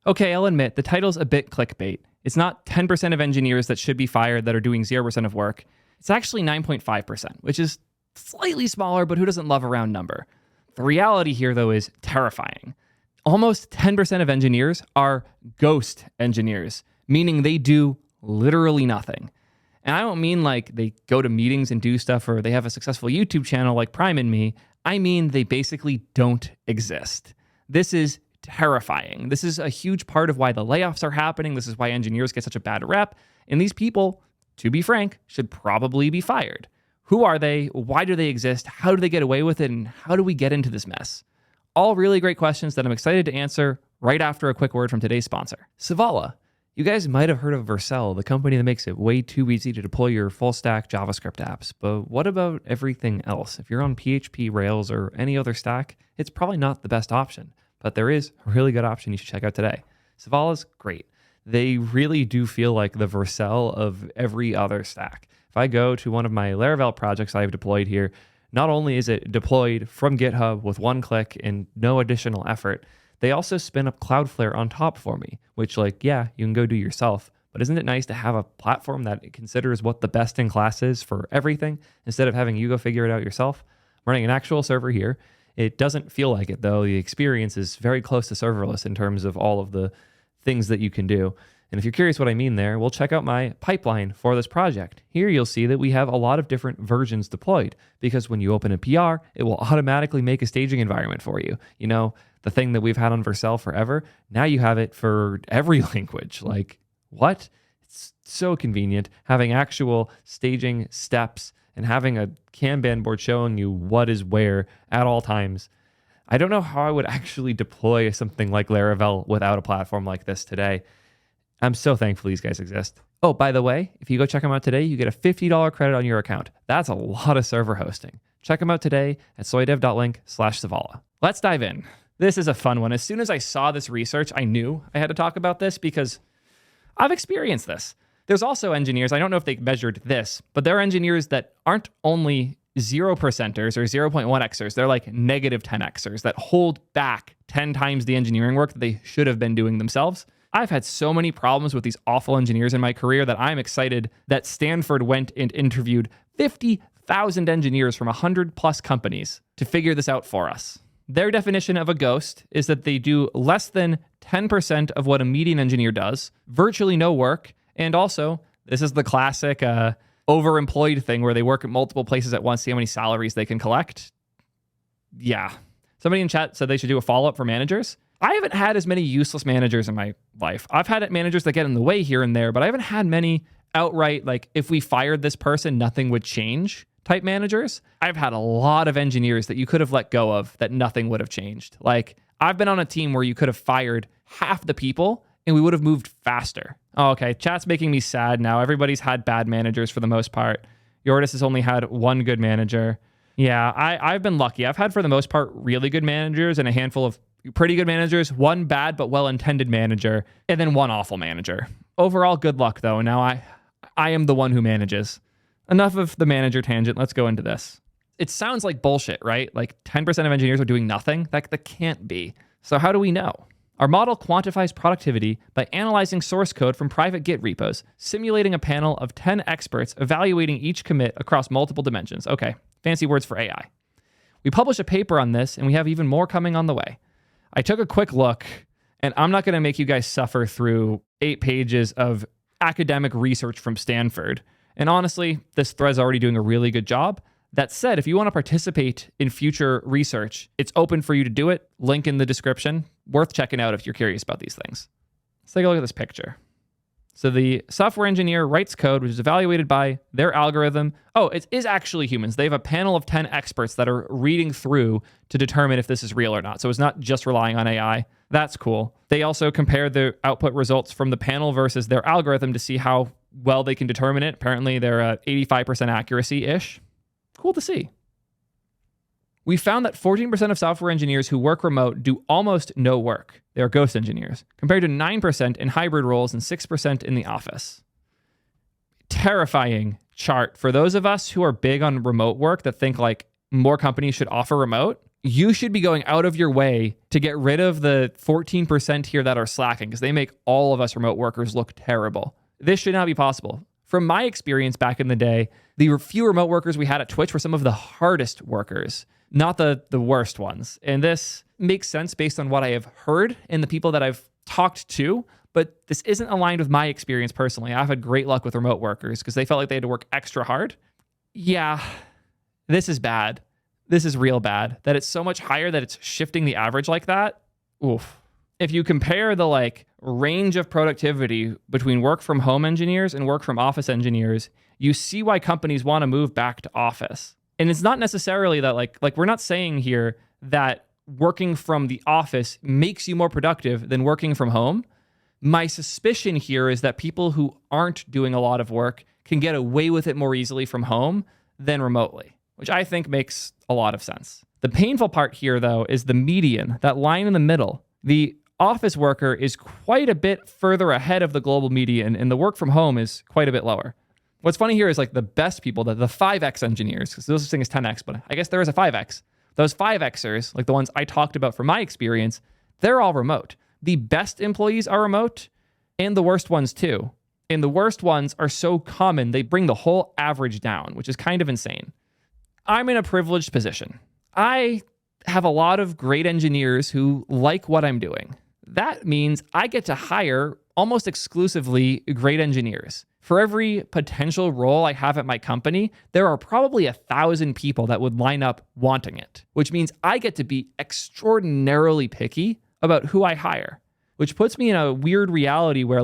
Okay, I'll admit, the title's a bit clickbait. It's not 10% of engineers that should be fired that are doing 0% of work. It's actually 9.5%, which is slightly smaller, but who doesn't love a round number? The reality here, though, is terrifying. Almost 10% of engineers are ghost engineers, meaning they do literally nothing. And I don't mean like they go to meetings and do stuff or they have a successful YouTube channel like Prime and me. I mean they basically don't exist. This is terrifying. This is a huge part of why the layoffs are happening. This is why engineers get such a bad rep. And these people, to be frank, should probably be fired. Who are they? Why do they exist? How do they get away with it? And how do we get into this mess? All really great questions that I'm excited to answer right after a quick word from today's sponsor, Sevalla. You guys might have heard of Vercel, the company that makes it way too easy to deploy your full stack JavaScript apps. But what about everything else? If you're on PHP, Rails, or any other stack, it's probably not the best option. But there is a really good option you should check out today. Sevalla's great. They really do feel like the Vercel of every other stack. If I go to one of my Laravel projects I've deployed here, not only is it deployed from GitHub with one click and no additional effort, they also spin up Cloudflare on top for me, which you can go do yourself. But isn't it nice to have a platform that considers what the best in class is for everything instead of having you go figure it out yourself? I'm running an actual server here. It doesn't feel like it, though. The experience is very close to serverless in terms of all of the things that you can do. And if you're curious what I mean there, we'll check out my pipeline for this project. Here you'll see that we have a lot of different versions deployed because when you open a PR, it will automatically make a staging environment for you. You know, the thing that we've had on Vercel forever, now you have it for every language. Like, what? It's so convenient having actual staging steps and having a Kanban board showing you what is where at all times. I don't know how I would actually deploy something like Laravel without a platform like this today. I'm so thankful these guys exist. Oh, by the way, if you go check them out today, you get a $50 credit on your account. That's a lot of server hosting. Check them out today at soydev.link/Sevalla. Let's dive in. This is a fun one. As soon as I saw this research, I knew I had to talk about this because I've experienced this. There's also engineers, I don't know if they measured this, but there are engineers that aren't only 0%ers or 0.1xers, they're like negative 10xers that hold back 10 times the engineering work that they should have been doing themselves. I've had so many problems with these awful engineers in my career that I'm excited that Stanford went and interviewed 50,000 engineers from 100 plus companies to figure this out for us. Their definition of a ghost is that they do less than 10% of what a median engineer does, virtually no work, and also, this is the classic overemployed thing where they work at multiple places at once, see how many salaries they can collect. Yeah. Somebody in chat said they should do a follow-up for managers. I haven't had as many useless managers in my life. I've had managers that get in the way here and there, but I haven't had many outright, like, if we fired this person, nothing would change type managers. I've had a lot of engineers that you could have let go of that nothing would have changed. Like, I've been on a team where you could have fired half the people and we would have moved faster. Oh, okay, chat's making me sad now. Everybody's had bad managers for the most part. Yordis has only had one good manager. Yeah, I've been lucky. I've had, for the most part, really good managers and a handful of pretty good managers, one bad but well-intended manager, and then one awful manager. Overall, good luck, though. Now I am the one who manages. Enough of the manager tangent. Let's go into this. It sounds like bullshit, right? Like 10% of engineers are doing nothing? That can't be. So how do we know? Our model quantifies productivity by analyzing source code from private Git repos, simulating a panel of 10 experts evaluating each commit across multiple dimensions. Okay, fancy words for AI. We published a paper on this, and we have even more coming on the way. I took a quick look, and I'm not going to make you guys suffer through 8 pages of academic research from Stanford. And honestly, this thread's already doing a really good job. That said, if you want to participate in future research, it's open for you to do it. Link in the description. Worth checking out if you're curious about these things. Let's take a look at this picture. So the software engineer writes code, which is evaluated by their algorithm. Oh, it is actually humans. They have a panel of 10 experts that are reading through to determine if this is real or not. So it's not just relying on AI. That's cool. They also compare the output results from the panel versus their algorithm to see how well they can determine it. Apparently, they're at 85% accuracy-ish. Cool to see. We found that 14% of software engineers who work remote do almost no work. They are ghost engineers, compared to 9% in hybrid roles and 6% in the office. Terrifying chart for those of us who are big on remote work that think like more companies should offer remote. you should be going out of your way to get rid of the 14% here that are slacking because they make all of us remote workers look terrible. This should not be possible. From my experience back in the day, the few remote workers we had at Twitch were some of the hardest workers, not the worst ones. And this makes sense based on what I have heard and the people that I've talked to, but this isn't aligned with my experience personally. I've had great luck with remote workers because they felt like they had to work extra hard. Yeah, this is bad. This is real bad. That it's so much higher that it's shifting the average like that. Oof. If you compare the range of productivity between work from home engineers and work from office engineers, you see why companies want to move back to office. And it's not necessarily that like we're not saying here that working from the office makes you more productive than working from home. My suspicion here is that people who aren't doing a lot of work can get away with it more easily from home than remotely, which I think makes a lot of sense. The painful part here, though, is the median, that line in the middle. The office worker is quite a bit further ahead of the global median, and the work from home is quite a bit lower. What's funny here is the best people, the 5X engineers, because there's such thing as 10X, but I guess there is a 5X. Those 5Xers, like the ones I talked about from my experience, they're all remote. The best employees are remote, and the worst ones too. And the worst ones are so common, they bring the whole average down, which is kind of insane. I'm in a privileged position. I have a lot of great engineers who like what I'm doing. That means I get to hire almost exclusively great engineers. For every potential role I have at my company, there are probably 1,000 people that would line up wanting it, which means I get to be extraordinarily picky about who I hire, which puts me in a weird reality where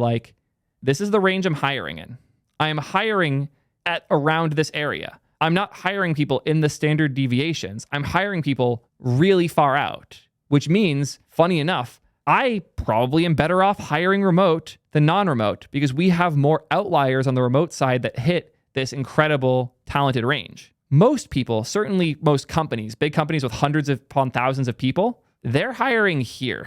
this is the range I'm hiring in. I am hiring at around this area. I'm not hiring people in the standard deviations. I'm hiring people really far out, which means, funny enough, I probably am better off hiring remote than non-remote because we have more outliers on the remote side that hit this incredible talented range. Most people, certainly most companies, big companies with hundreds upon thousands of people, they're hiring here.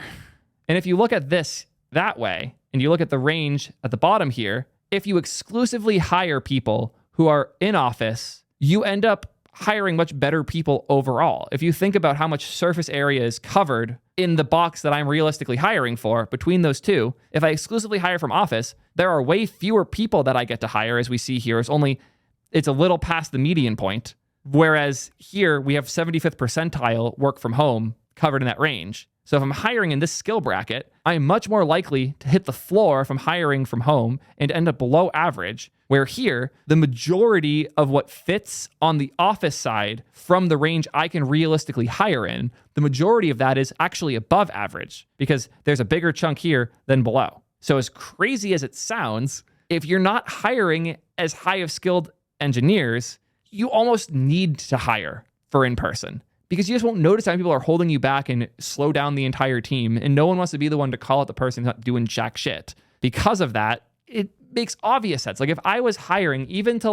And if you look at this that way, and you look at the range at the bottom here, if you exclusively hire people who are in office, you end up hiring much better people overall. If you think about how much surface area is covered in the box that I'm realistically hiring for between those two, if I exclusively hire from office, there are way fewer people that I get to hire, as we see here. It's a little past the median point. Whereas here we have 75th percentile work from home covered in that range. So if I'm hiring in this skill bracket, I'm much more likely to hit the floor if I'm hiring from home and end up below average, where here, the majority of what fits on the office side from the range I can realistically hire in, the majority of that is actually above average because there's a bigger chunk here than below. So as crazy as it sounds, if you're not hiring as high of skilled engineers, you almost need to hire for in-person, because you just won't notice how many people are holding you back and slow down the entire team. And no one wants to be the one to call out the person who's not doing jack shit. Because of that, it makes obvious sense. If I was hiring even to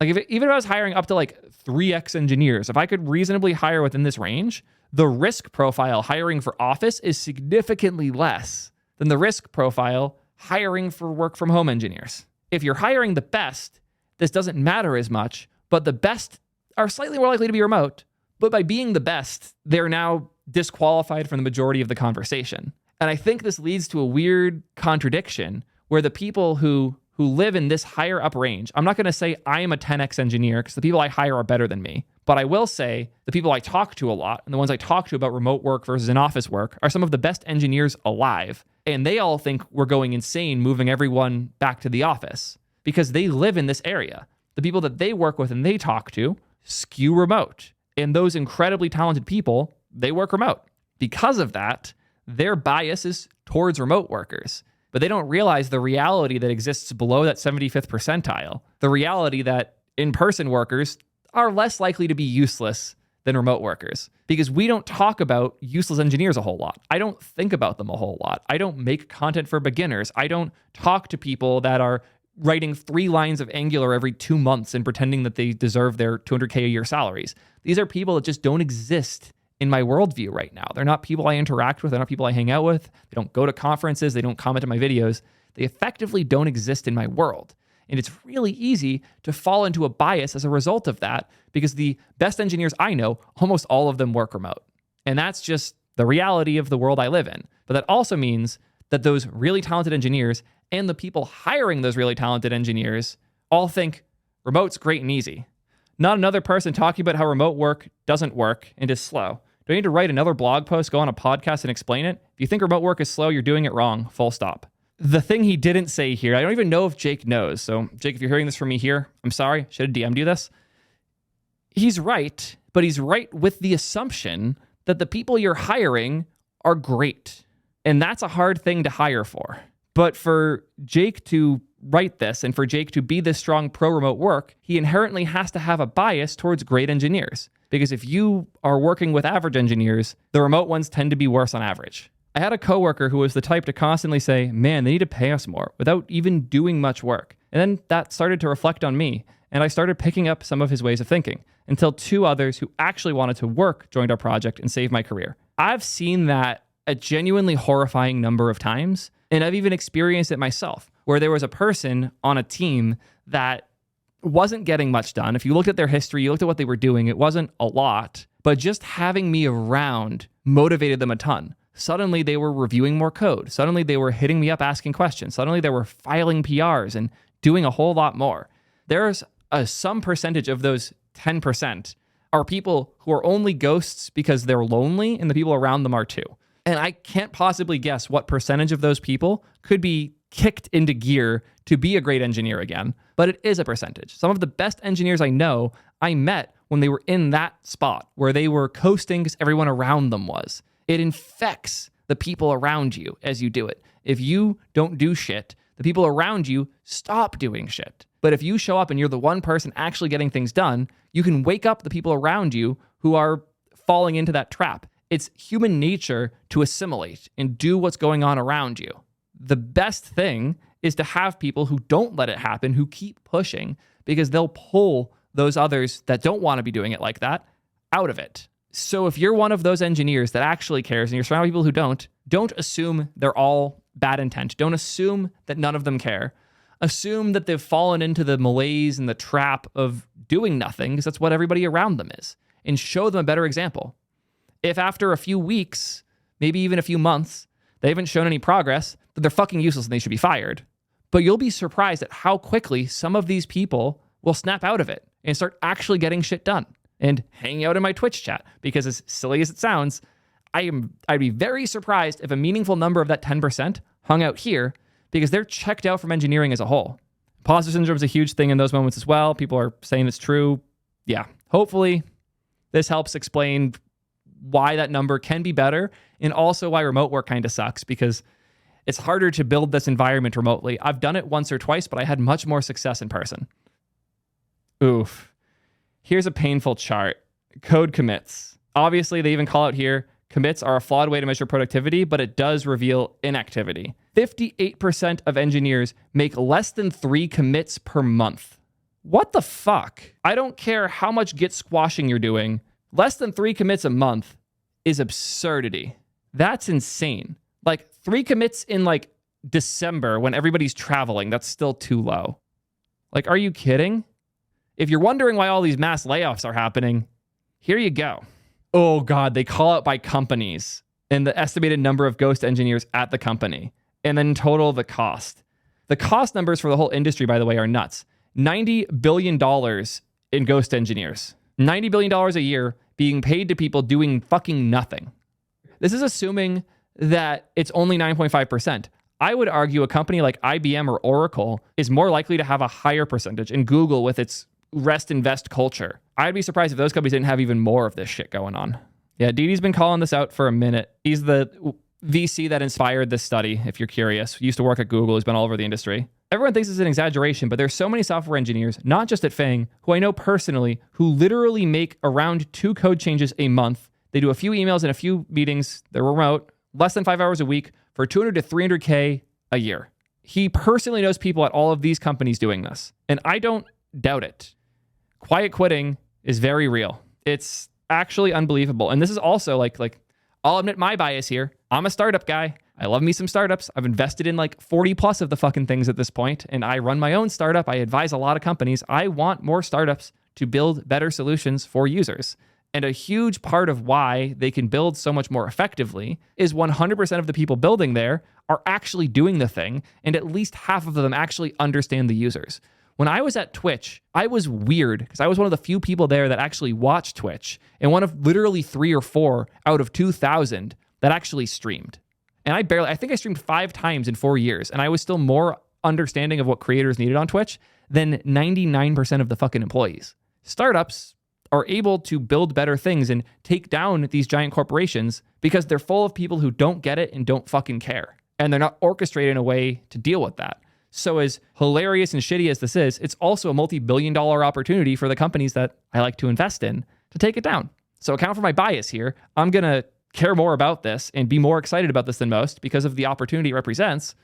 even if I was hiring up to 3X engineers, if I could reasonably hire within this range, the risk profile hiring for office is significantly less than the risk profile hiring for work from home engineers. If you're hiring the best, this doesn't matter as much, but the best are slightly more likely to be remote. But by being the best, they're now disqualified from the majority of the conversation. And I think this leads to a weird contradiction where the people who live in this higher up range, I'm not going to say I am a 10X engineer because the people I hire are better than me, but I will say the people I talk to a lot and the ones I talk to about remote work versus in-office work are some of the best engineers alive. And they all think we're going insane moving everyone back to the office because they live in this area. The people that they work with and they talk to skew remote. And those incredibly talented people, they work remote. Because of that, their bias is towards remote workers. But they don't realize the reality that exists below that 75th percentile. The reality that in-person workers are less likely to be useless than remote workers. Because we don't talk about useless engineers a whole lot. I don't think about them a whole lot. I don't make content for beginners. I don't talk to people that are writing 3 lines of Angular every 2 months and pretending that they deserve their $200K a year salaries. These are people that just don't exist in my worldview right now. They're not people I interact with. They're not people I hang out with. They don't go to conferences. They don't comment on my videos. They effectively don't exist in my world. And it's really easy to fall into a bias as a result of that because the best engineers I know, almost all of them work remote. And that's just the reality of the world I live in. But that also means that those really talented engineers and the people hiring those really talented engineers all think remote's great and easy. Not another person talking about how remote work doesn't work and is slow. Do I need to write another blog post, go on a podcast and explain it? If you think remote work is slow, you're doing it wrong. Full stop. The thing he didn't say here, I don't even know if Jake knows. So Jake, if you're hearing this from me here, I'm sorry. Should have DM'd you this. He's right, but he's right with the assumption that the people you're hiring are great. And that's a hard thing to hire for. But for Jake to write this and for Jake to be this strong pro-remote work, he inherently has to have a bias towards great engineers. Because if you are working with average engineers, the remote ones tend to be worse on average. I had a coworker who was the type to constantly say, man, they need to pay us more without even doing much work. And then that started to reflect on me. And I started picking up some of his ways of thinking until two others who actually wanted to work joined our project and saved my career. I've seen that a genuinely horrifying number of times. And I've even experienced it myself, where there was a person on a team that wasn't getting much done. If you looked at their history, you looked at what they were doing, it wasn't a lot, but just having me around motivated them a ton. Suddenly they were reviewing more code. Suddenly they were hitting me up asking questions. Suddenly they were filing PRs and doing a whole lot more. There's some percentage of those 10% are people who are only ghosts because they're lonely and the people around them are too. And I can't possibly guess what percentage of those people could be kicked into gear to be a great engineer again, but it is a percentage. Some of the best engineers I know, I met when they were in that spot where they were coasting because everyone around them was. It infects the people around you as you do it. If you don't do shit, the people around you stop doing shit. But if you show up and you're the one person actually getting things done, you can wake up the people around you who are falling into that trap. It's human nature to assimilate and do what's going on around you. The best thing is to have people who don't let it happen, who keep pushing, because they'll pull those others that don't want to be doing it like that out of it. So if you're one of those engineers that actually cares and you're surrounded by people who don't assume they're all bad intent. Don't assume that none of them care. Assume that they've fallen into the malaise and the trap of doing nothing, because that's what everybody around them is, and show them a better example. If after a few weeks, maybe even a few months, they haven't shown any progress, then they're fucking useless and they should be fired. But you'll be surprised at how quickly some of these people will snap out of it and start actually getting shit done and hanging out in my Twitch chat. Because as silly as it sounds, I'd be very surprised if a meaningful number of that 10% hung out here because they're checked out from engineering as a whole. Imposter syndrome is a huge thing in those moments as well. People are saying it's true. Yeah, hopefully this helps explain why that number can be better and also why remote work kind of sucks, because it's harder to build this environment remotely. I've done it once or twice, but I had much more success in person. Oof. Here's a painful chart. Code commits. Obviously, they even call out here, commits are a flawed way to measure productivity, but it does reveal inactivity. 58% of engineers make less than 3 commits per month. What the fuck? I don't care how much Git squashing you're doing. Less than 3 commits a month is absurdity. That's insane. Like 3 commits in like December when everybody's traveling, that's still too low. Like, are you kidding? If you're wondering why all these mass layoffs are happening, here you go. Oh God, they call out by companies and the estimated number of ghost engineers at the company. And then total the cost. The cost numbers for the whole industry, by the way, are nuts. $90 billion in ghost engineers. $90 billion a year being paid to people doing fucking nothing. This is assuming that it's only 9.5%. I would argue a company like IBM or Oracle is more likely to have a higher percentage, and Google with its rest invest culture. I'd be surprised if those companies didn't have even more of this shit going on. Yeah, Didi's been calling this out for a minute. He's the VC that inspired this study, if you're curious. He used to work at Google. He's been all over the industry. Everyone thinks it's an exaggeration, but there's so many software engineers, not just at Fang, who I know personally, who literally make around 2 code changes a month. They do a few emails and a few meetings. They're remote, less than 5 hours a week for 200 to 300K a year. He personally knows people at all of these companies doing this, and I don't doubt it. Quiet quitting is very real. It's actually unbelievable. And this is also like I'll admit my bias here. I'm a startup guy. I love me some startups. I've invested in like 40 plus of the fucking things at this point, and I run my own startup. I advise a lot of companies. I want more startups to build better solutions for users. And a huge part of why they can build so much more effectively is 100% of the people building there are actually doing the thing, and at least half of them actually understand the users. When I was at Twitch, I was weird because I was one of the few people there that actually watched Twitch, and one of literally 3 or 4 out of 2,000 that actually streamed. And I think I streamed 5 times in 4 years, and I was still more understanding of what creators needed on Twitch than 99% of the fucking employees. Startups are able to build better things and take down these giant corporations because they're full of people who don't get it and don't fucking care. And they're not orchestrated in a way to deal with that. So as hilarious and shitty as this is, it's also a multi-billion-dollar opportunity for the companies that I like to invest in to take it down. So account for my bias here. I'm going to care more about this and be more excited about this than most because of the opportunity it represents,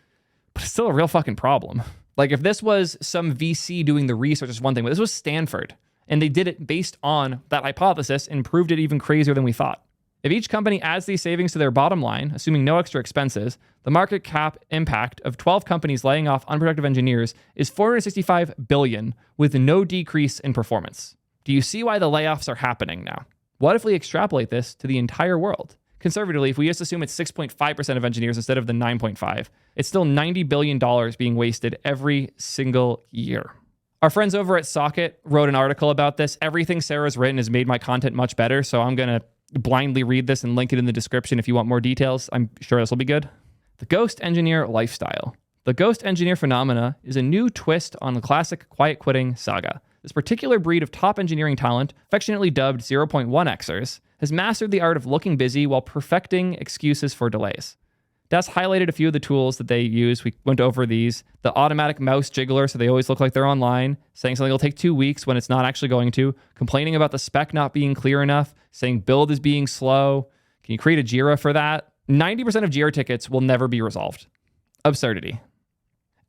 but it's still a real fucking problem. Like if this was some VC doing the research, it's one thing, but this was Stanford. And they did it based on that hypothesis and proved it even crazier than we thought. If each company adds these savings to their bottom line, assuming no extra expenses, the market cap impact of 12 companies laying off unproductive engineers is $465 billion with no decrease in performance. Do you see why the layoffs are happening now? What if we extrapolate this to the entire world? Conservatively, if we just assume it's 6.5% of engineers instead of the 9.5, it's still $90 billion being wasted every single year. Our friends over at Socket wrote an article about this. Everything Sarah's written has made my content much better, so I'm going to blindly read this and link it in the description if you want more details. I'm sure this will be good. The ghost engineer lifestyle. The ghost engineer phenomena is a new twist on the classic quiet quitting saga. This particular breed of top engineering talent, affectionately dubbed 0.1xers, has mastered the art of looking busy while perfecting excuses for delays. That's highlighted a few of the tools that they use. We went over these. The automatic mouse jiggler, so they always look like they're online, saying something will take 2 weeks when it's not actually going to, complaining about the spec not being clear enough, saying build is being slow. Can you create a Jira for that? 90% of Jira tickets will never be resolved. Absurdity.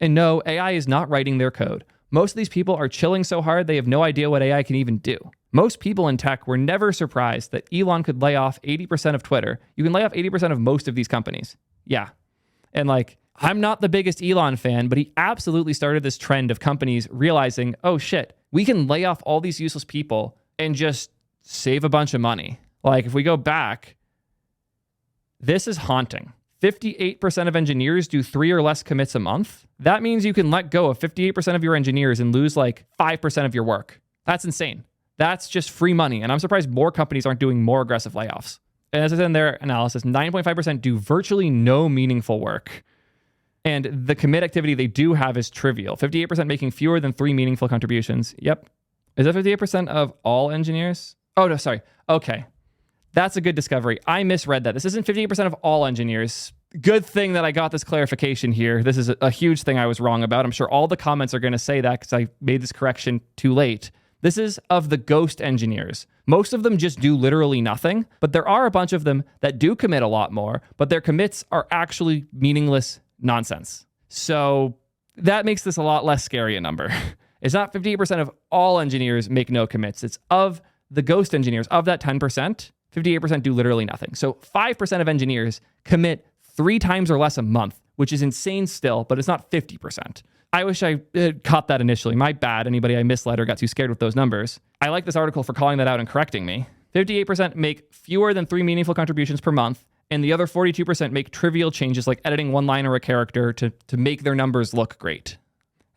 And no, AI is not writing their code. Most of these people are chilling so hard they have no idea what AI can even do. Most people in tech were never surprised that Elon could lay off 80% of Twitter. You can lay off 80% of most of these companies. Yeah. And I'm not the biggest Elon fan, but he absolutely started this trend of companies realizing, oh shit, we can lay off all these useless people and just save a bunch of money. If we go back, this is haunting. 58% of engineers do 3 or less commits a month. That means you can let go of 58% of your engineers and lose 5% of your work. That's insane. That's just free money. And I'm surprised more companies aren't doing more aggressive layoffs. And as I said in their analysis, 9.5% do virtually no meaningful work. And the commit activity they do have is trivial. 58% making fewer than 3 meaningful contributions. Yep. Is that 58% of all engineers? Oh, no, sorry. Okay. That's a good discovery. I misread that. This isn't 58% of all engineers. Good thing that I got this clarification here. This is a huge thing I was wrong about. I'm sure all the comments are going to say that because I made this correction too late. This is of the ghost engineers. Most of them just do literally nothing, but there are a bunch of them that do commit a lot more, but their commits are actually meaningless nonsense. So that makes this a lot less scary a number. It's not 58% of all engineers make no commits. It's of the ghost engineers. Of that 10%, 58% do literally nothing. So 5% of engineers commit 3 times or less a month, which is insane still, but it's not 50%. I wish I caught that initially. My bad. Anybody I misled or got too scared with those numbers. I like this article for calling that out and correcting me. 58% make fewer than 3 meaningful contributions per month, and the other 42% make trivial changes like editing one line or a character to make their numbers look great.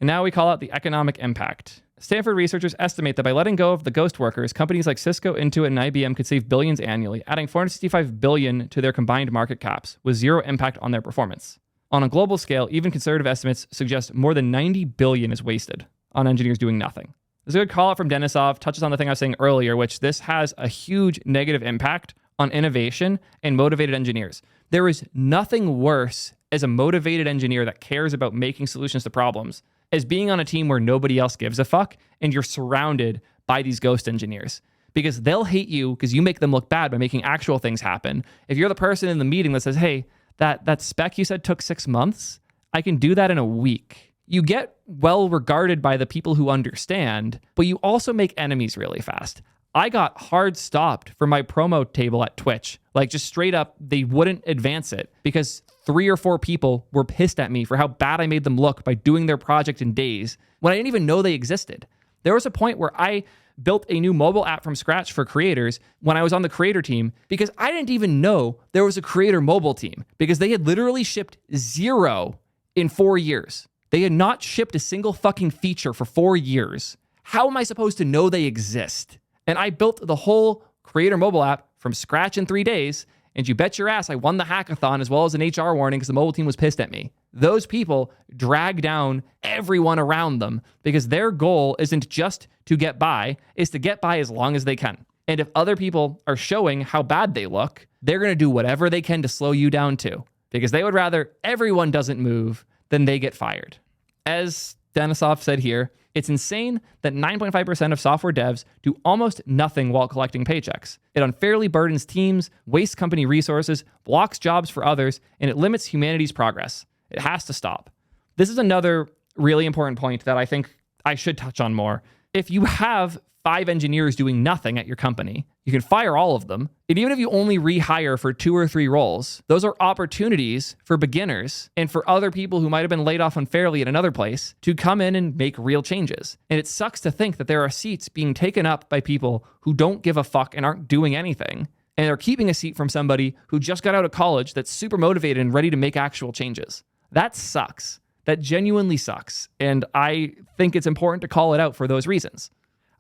And now we call out the economic impact. Stanford researchers estimate that by letting go of the ghost workers, companies like Cisco, Intuit, and IBM could save billions annually, adding $465 billion to their combined market caps, with zero impact on their performance. On a global scale, even conservative estimates suggest more than $90 billion is wasted on engineers doing nothing. There's a good call out from Denisov, touches on the thing I was saying earlier, which this has a huge negative impact on innovation and motivated engineers. There is nothing worse as a motivated engineer that cares about making solutions to problems as being on a team where nobody else gives a fuck and you're surrounded by these ghost engineers. Because they'll hate you because you make them look bad by making actual things happen. If you're the person in the meeting that says, hey, that spec you said took 6 months, I can do that in a week. You get well regarded by the people who understand, but you also make enemies really fast. I got hard stopped for my promo table at Twitch. Just straight up, they wouldn't advance it because 3 or 4 people were pissed at me for how bad I made them look by doing their project in days when I didn't even know they existed. There was a point where I built a new mobile app from scratch for creators when I was on the creator team because I didn't even know there was a creator mobile team because they had literally shipped 0 in 4 years. They had not shipped a single fucking feature for 4 years. How am I supposed to know they exist? And I built the whole creator mobile app from scratch in 3 days. And you bet your ass I won the hackathon as well as an HR warning because the mobile team was pissed at me. Those people drag down everyone around them because their goal isn't just to get by, it's to get by as long as they can. And if other people are showing how bad they look, they're going to do whatever they can to slow you down too, because they would rather everyone doesn't move than they get fired. As Denisov said here, it's insane that 9.5% of software devs do almost nothing while collecting paychecks. It unfairly burdens teams, wastes company resources, blocks jobs for others, and it limits humanity's progress. It has to stop. This is another really important point that I think I should touch on more. If you have 5 engineers doing nothing at your company, you can fire all of them. And even if you only rehire for 2 or 3 roles, those are opportunities for beginners and for other people who might have been laid off unfairly at another place to come in and make real changes. And it sucks to think that there are seats being taken up by people who don't give a fuck and aren't doing anything. And they're keeping a seat from somebody who just got out of college that's super motivated and ready to make actual changes. That sucks. That genuinely sucks. And I think it's important to call it out for those reasons.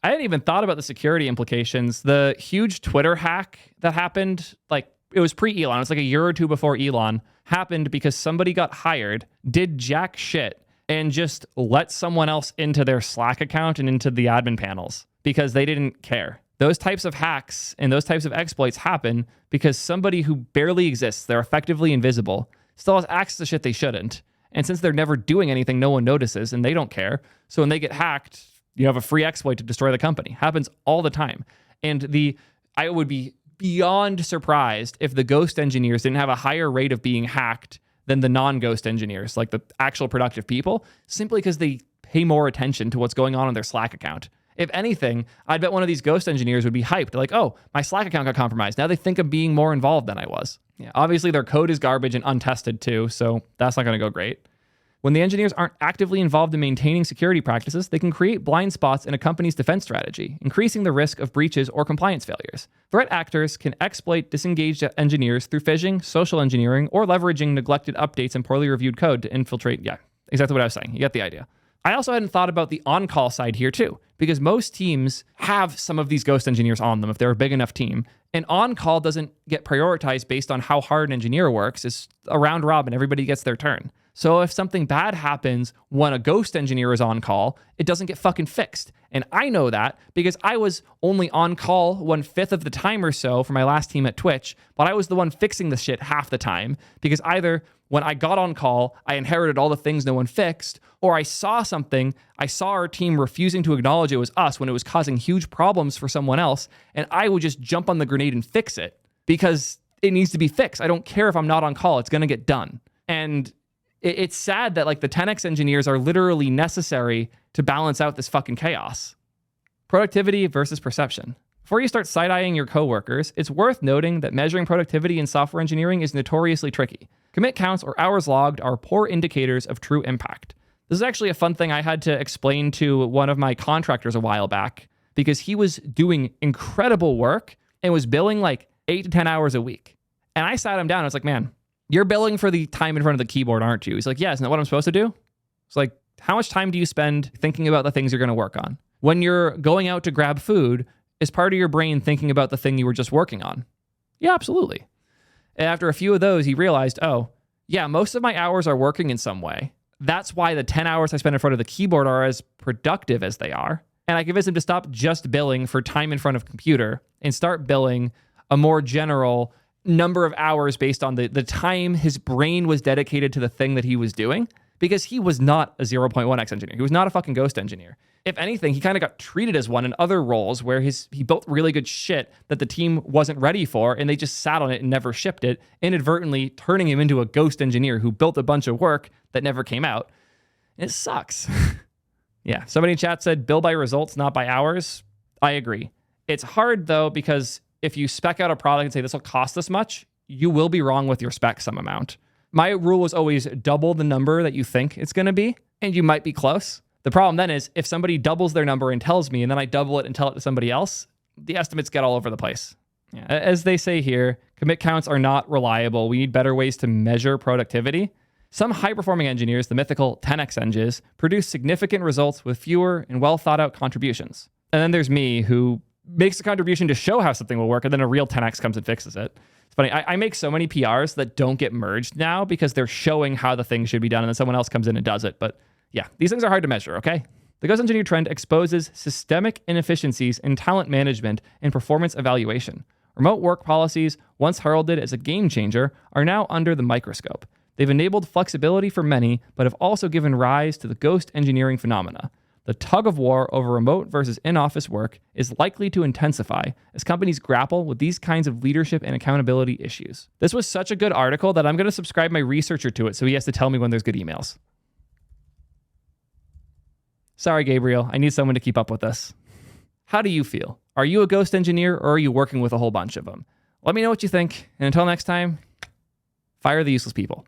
I hadn't even thought about the security implications. The huge Twitter hack that happened, like it was pre-Elon, it was like a year or 2 before Elon, happened because somebody got hired, did jack shit, and just let someone else into their Slack account and into the admin panels because they didn't care. Those types of hacks and those types of exploits happen because somebody who barely exists, they're effectively invisible, still has access to shit they shouldn't. And since they're never doing anything, no one notices and they don't care. So when they get hacked, you have a free exploit to destroy the company. Happens all the time. And I would be beyond surprised if the ghost engineers didn't have a higher rate of being hacked than the non-ghost engineers, like the actual productive people, simply because they pay more attention to what's going on in their Slack account. If anything, I'd bet one of these ghost engineers would be hyped. Like, oh, my Slack account got compromised. Now they think I'm being more involved than I was. Yeah, obviously their code is garbage and untested too, so that's not going to go great. When the engineers aren't actively involved in maintaining security practices, they can create blind spots in a company's defense strategy, increasing the risk of breaches or compliance failures. Threat actors can exploit disengaged engineers through phishing, social engineering, or leveraging neglected updates and poorly reviewed code to infiltrate. Yeah, exactly what I was saying. You get the idea. I also hadn't thought about the on-call side here too, because most teams have some of these ghost engineers on them if they're a big enough team. And on-call doesn't get prioritized based on how hard an engineer works. It's a round robin. Everybody gets their turn. So if something bad happens when a ghost engineer is on call, it doesn't get fucking fixed. And I know that because I was only on call 1/5 of the time or so for my last team at Twitch, but I was the one fixing the shit half the time because either when I got on call, I inherited all the things no one fixed, or I saw something, I saw our team refusing to acknowledge it was us when it was causing huge problems for someone else, and I would just jump on the grenade and fix it because it needs to be fixed. I don't care if I'm not on call, it's gonna get done. And it's sad that like the 10x engineers are literally necessary to balance out this fucking chaos. Productivity versus perception. Before you start side-eyeing your coworkers, it's worth noting that measuring productivity in software engineering is notoriously tricky. Commit counts or hours logged are poor indicators of true impact. This is actually a fun thing I had to explain to one of my contractors a while back because he was doing incredible work and was billing like 8 to 10 hours a week. And I sat him down and I was like, man, you're billing for the time in front of the keyboard, aren't you? He's like, yeah, isn't that what I'm supposed to do? It's like, how much time do you spend thinking about the things you're going to work on? When you're going out to grab food, is part of your brain thinking about the thing you were just working on? Yeah, absolutely. And after a few of those, he realized, oh, yeah, most of my hours are working in some way. That's why the 10 hours I spend in front of the keyboard are as productive as they are. And I convinced him to stop just billing for time in front of computer and start billing a more general number of hours based on the time his brain was dedicated to the thing that he was doing, because he was not a 0.1x engineer. He was not a fucking ghost engineer. If anything, he kind of got treated as one in other roles where he built really good shit that the team wasn't ready for, and they just sat on it and never shipped it, inadvertently turning him into a ghost engineer who built a bunch of work that never came out. And it sucks. Yeah, somebody in chat said, bill by results, not by hours. I agree. It's hard, though, because if you spec out a product and say this will cost this much, you will be wrong with your spec some amount. My rule was always double the number that you think it's going to be, and you might be close. The problem then is if somebody doubles their number and tells me, and then I double it and tell it to somebody else, the estimates get all over the place. Yeah. As they say here, commit counts are not reliable. We need better ways to measure productivity. Some high-performing engineers, the mythical 10x engineers, produce significant results with fewer and well-thought-out contributions. And then there's me, who makes a contribution to show how something will work, and then a real 10x comes and fixes it. It's funny, I make so many PRs that don't get merged now because they're showing how the thing should be done, and then someone else comes in and does it. But yeah, these things are hard to measure, okay? The Ghost Engineer trend exposes systemic inefficiencies in talent management and performance evaluation. Remote work policies, once heralded as a game changer, are now under the microscope. They've enabled flexibility for many, but have also given rise to the ghost engineering phenomena. The tug of war over remote versus in-office work is likely to intensify as companies grapple with these kinds of leadership and accountability issues. This was such a good article that I'm going to subscribe my researcher to it so he has to tell me when there's good emails. Sorry, Gabriel, I need someone to keep up with this. How do you feel? Are you a ghost engineer or are you working with a whole bunch of them? Let me know what you think, and until next time, fire the useless people.